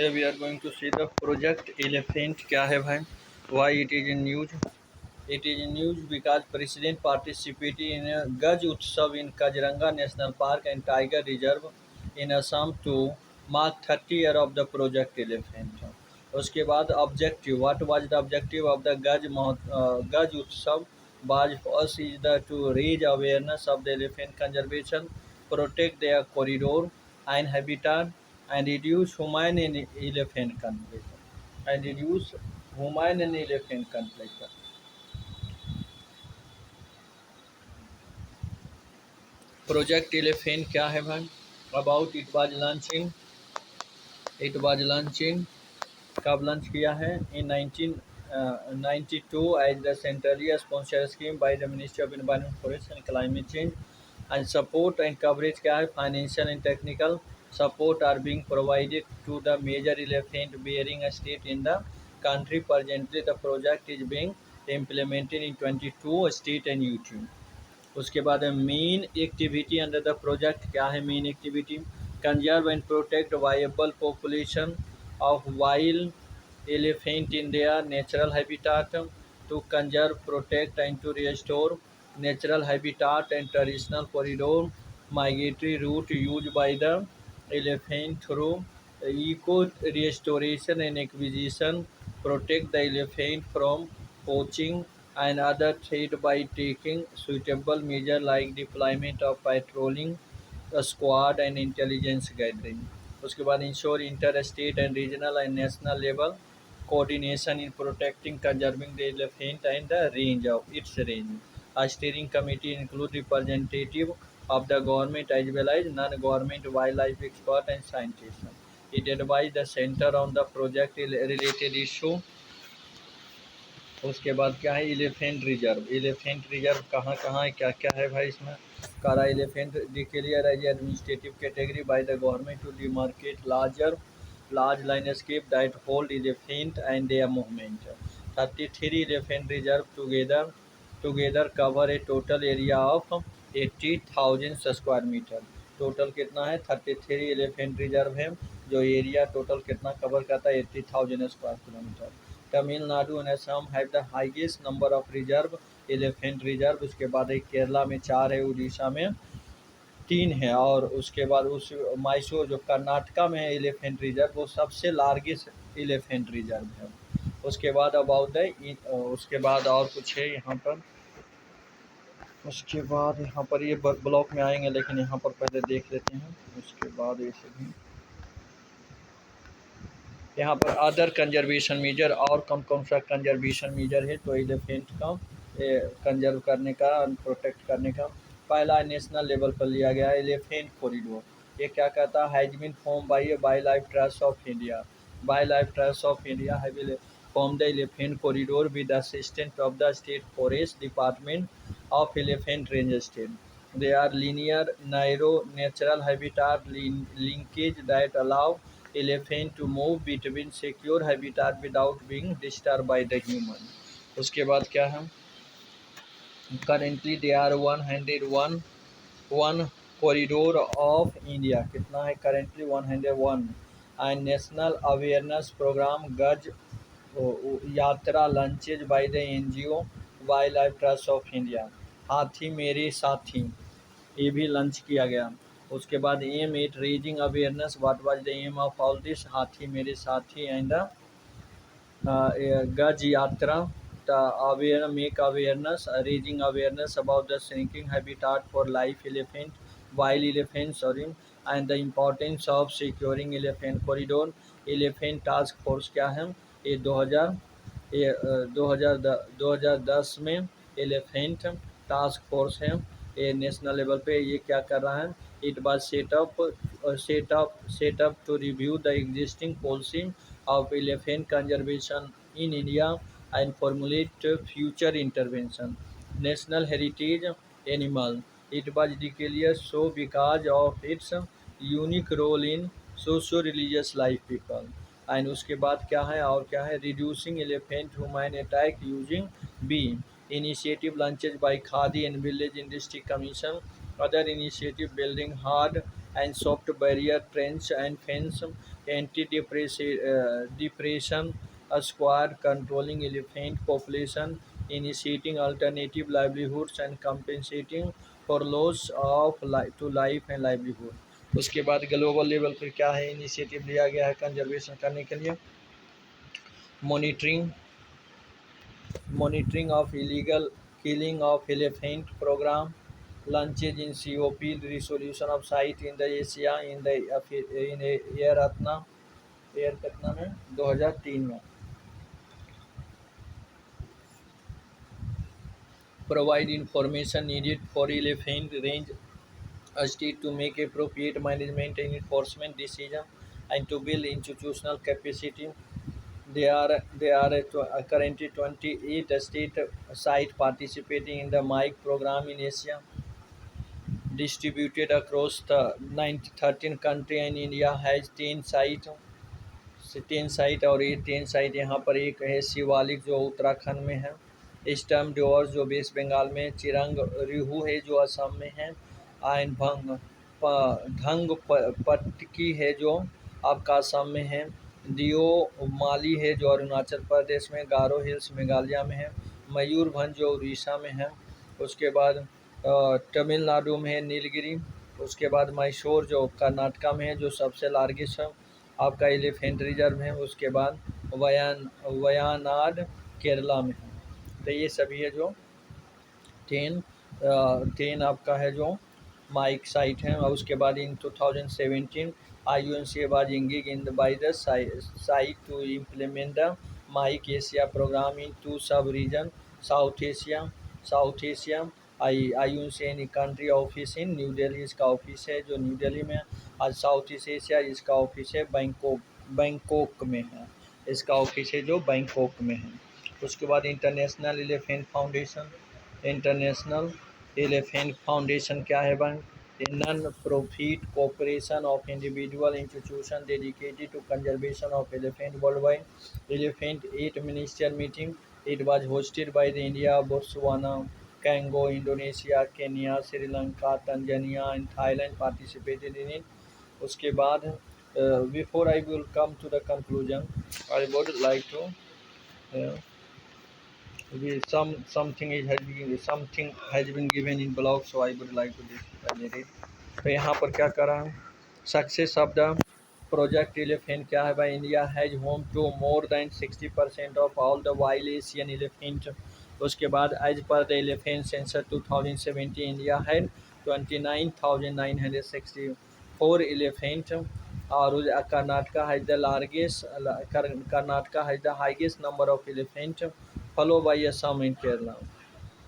Today we are going to see the project elephant क्या है भाई. Why it is in news? It is in news because President participated in a Gaj Utsav in Kaziranga National Park and Tiger Reserve in Assam to mark 30 year of the project elephant. उसके बाद objective. What was the objective of the Gaj Utsav? Was first is to raise awareness of the elephant conservation, protect their corridor and habitat, and reduce human and elephant conflict. And reduce human and elephant conflict. Project elephant क्या है भाई. About it was launching कब launch किया है in 1992 as the centrally sponsor scheme by the ministry of environment forest and climate change and support and coverage क्या है. Financial and technical support are being provided to the major elephant bearing state in the country. Presently the project is being implemented in 22 state and UT. उसके बाद main activity under the project क्या है. Main activity conserve and protect viable population of wild elephant in their natural habitat, to conserve protect and to restore natural habitat and traditional corridor migratory route use by the elephant through eco restoration and acquisition, protect the elephant from poaching and other threat by taking suitable measures like deployment of patrolling squad and intelligence gathering. उसके बाद ensure inter state and regional and national level coordination in protecting, conserving the elephant and the range of its range. A steering committee includes representative of the government as well as non-government wildlife expert and scientists. It advised the center on the project related issue. उसके बाद क्या है elephant reserve कहाँ कहाँ है क्या क्या है भाई इसमें. कारा elephant declare as administrative category by the government to demarcate large landscape that hold elephant and their movement. 33 elephant reserve together cover a total area of 80,000 square meter. Total कितना है 33 एलिफेंट रिजर्व है जो area total कितना cover करता है 80,000 square kilometre. Tamil Nadu and Assam have the highest number of reserve elephant reserve. उसके बाद एक केरला में 4 है, उड़ीसा में 3 है और उसके बाद उस मैसूर जो कर्नाटका में है एलिफेंट रिजर्व वो सबसे लार्जेस्ट एलिफेंट रिजर्व है. उसके बाद अबाउट द उसके बाद और कुछ है यहाँ पर. उसके बाद यहाँ पर ये ब्लॉक में आएंगे लेकिन यहाँ पर पहले देख लेते हैं. उसके बाद ये सभी यहाँ पर अदर कंजर्वेशन मेजर और कौन सा कंजर्वेशन मेजर है तो एलिफेंट का कंजर्व करने का प्रोटेक्ट करने का. पहला नेशनल लेवल पर लिया गया एलिफेंट कॉरिडोर. ये क्या कहता है has been form by wildlife trust of India. Wildlife trust of India have formed the elephant corridor with the assistance of the state forest department of elephant range state. They are linear, narrow, natural habitat linkage that allow elephant to move between secure habitat without being disturbed by the human. उसके बाद क्या है currently there are 101 corridor of India. कितना है currently 101 and national awareness program Gaj Yatra launches by the NGO wildlife trust of India. Haathi Mere साथी ये भी lunch किया गया. उसके बाद aim at raising awareness. What was the aim of all this Haathi Mere साथी एंड गज यात्रा make awareness, raising awareness about the shrinking habitat for wild elephants, and the importance of securing elephant corridor. Elephant task force क्या है ये 2010 में elephant task force है ये national level पे. ये क्या कर रहा है it was set up to review the existing policy of elephant conservation in India and formulate future intervention. National heritage animal. It was declared so because of its unique role in socio-religious life people. And उसके बाद क्या है और क्या है reducing elephant human attack using bee. Initiative launched by Khadi and Village Industry Commission. Other initiative building hard and soft barrier trench and fence depression squad controlling elephant population, initiating alternative livelihoods and compensating for loss of to life and livelihood। उसके बाद global level पर क्या है initiative लिया गया है conservation करने के लिए, monitoring of illegal killing of elephant program, launches in COP, resolution of site in the Asia in year कितना में 2003 में, provide information needed for elephant range state to make appropriate management and enforcement decision and to build institutional capacity. There are currently 28 state sites participating in the MIC program in Asia, distributed across the 13 countries, and India has 10 sites। 10 site और ये 10 site यहाँ पर एक है शिवालिक जो उत्तराखंड में है, Sturm door जो वेस्ट बंगाल में, चिरंग रिहू है जो असम में है, आयन भंग ढंग पटकी है जो आपका असम में है, दियो माली है जो अरुणाचल प्रदेश में, गारो हिल्स मेघालय में है, मयूरभंज जो उड़ीसा में है, उसके बाद तमिलनाडु में है नीलगिरी, उसके बाद मैसूर जो कर्नाटका में है जो सबसे लार्जेस्ट है आपका एलिफेंट रिजर्व है, उसके बाद वयानाड केरला में है। तो ये सभी है जो 10 आपका है जो माइक साइट है। और उसके बाद इन 2017 IUNC was engaged by the site to implement the MIC Asia program in 2 sub-region, South Asia IUNC यानी country office in new Delhi, इसका ऑफिस है जो न्यू दिल्ली में, आज साउथ ईस्ट एशिया इसका ऑफिस है बैंकॉक में है, इसका ऑफिस है जो बैंकॉक में है। उसके बाद इंटरनेशनल एलिफेंट फाउंडेशन क्या है भाई, non profit corporation of individual institution dedicated to conservation of elephant worldwide. Elephant 8 minister meeting, it was hosted by the India, Botswana, Congo, Indonesia, Kenya, Sri Lanka, Tanzania and Thailand participated in it. उसके बाद before I will come to the conclusion, I would like to something has been given in blog, so I would like to read it. तो यहाँ पर क्या कर रहा हूँ, success of the project elephant क्या है भाई, India has home to more than 60% of all the wild Asian elephant. उसके बाद as per the elephant census 2017 India had 29,964 elephant, और Karnataka has the highest number of elephant, follow by Assam and Kerala.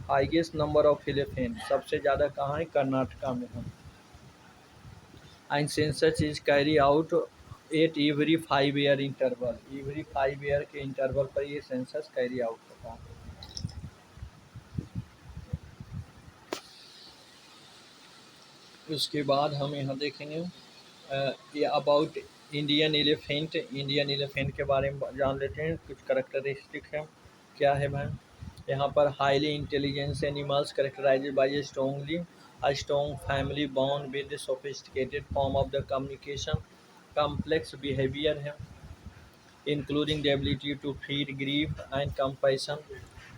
Highest number of elephant सबसे ज़्यादा कहाँ है, कर्नाटका में है। And census is carry out at every 5 year interval, every 5 year के interval पर ये सेंसस कैरी आउट होता है। उसके बाद हम यहाँ देखेंगे ये अबाउट इंडियन एलिफेंट के बारे में जान लेते हैं। कुछ करेक्टरिस्टिक है, क्या है भाई, यहाँ पर highly intelligence animals characterised by a strong family bond with sophisticated form of the communication, complex behaviour है including the ability to feel grief and compassion,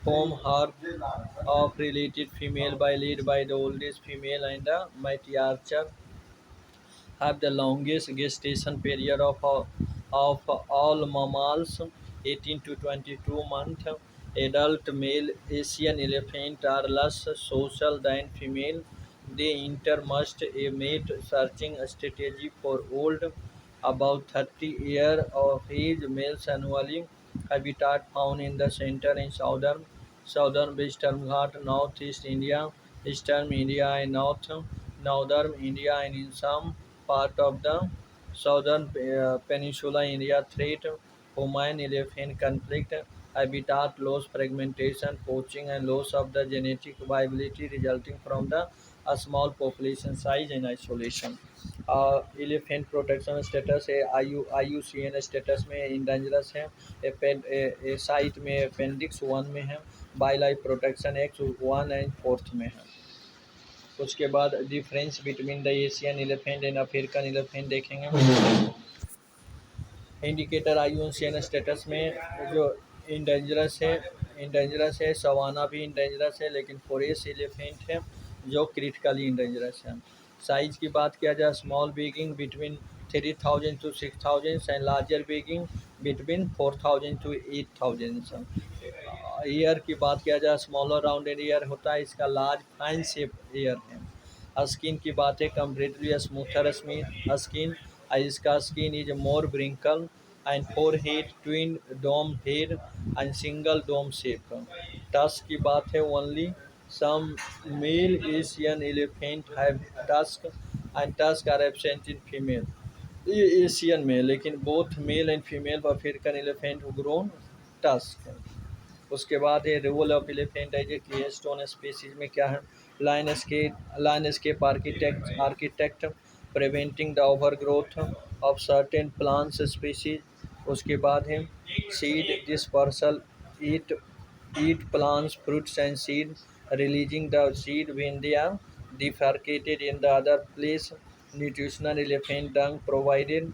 home hearth of related female by led by the oldest female and the matriarch, have the longest gestation period of all mammals, 18 to 22 months. Adult male Asian elephant are less social than female. They intermust a mate searching strategy for old, about 30 year of age males annually. Habitat found in the center and southern Western Ghat, northeast India, eastern India and northern India, and in some part of the southern peninsula India. Threat: human-elephant conflict, habitat loss, fragmentation, poaching, and loss of the genetic viability resulting from the small population size and isolation. Elephant protection status है, IUCN status में इंडेंजरस है, site में appendix 1 में है, wild life protection act 1 and 4 में है। उसके बाद difference between the Asian elephant and African elephant देखेंगे। इंडिकेटर IUCN स्टेटस में जो इंडेंजरस है, सवाना भी इंडेंजरस है, लेकिन फॉरेस्ट एलिफेंट है जो क्रिटिकली इंडेंजरस है। साइज़ की बात किया जाए, small weighing between 3000 to 6000 and larger weighing between 4000 to 8000। Ear की बात किया जाए, स्मॉलर राउंडेड ईयर होता है, इसका लार्ज फाइन शेप ईयर है। स्किन की बात है, कंपेरेटिवली स्मूथर स्किन, इसका skin is more wrinkle and forehead twin dome head and single dome shape. Tusk की बात है, only some male Asian elephant have tusk and tusk are absent in female. ये Asian में, लेकिन both male and female African elephant grown tusk. उसके बाद ये role of elephant as a keystone species में क्या है, landscape architect preventing the over growth of certain plants species. उसके बाद है seed dispersal, eat plants fruits and seed, releasing the seed when they are defecated in the other place। Nutritional elephant dung provided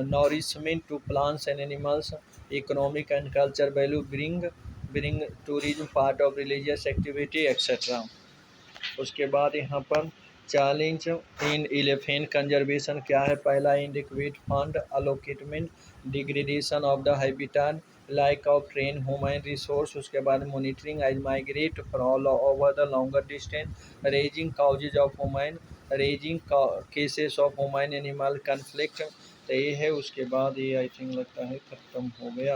nourishment to plants and animals। Economic and culture value, bring tourism, part of religious activity, etc। उसके बाद यहाँ पर challenge in elephant conservation क्या है, पहला inadequate fund allocation, degradation of the habitat, lack of train human resource. उसके बाद monitoring as migrate far over the longer distance, raising causes of human, raising cases of human animal conflict. तो ये है। उसके बाद ये आई थिंक लगता है ख़त्म हो गया।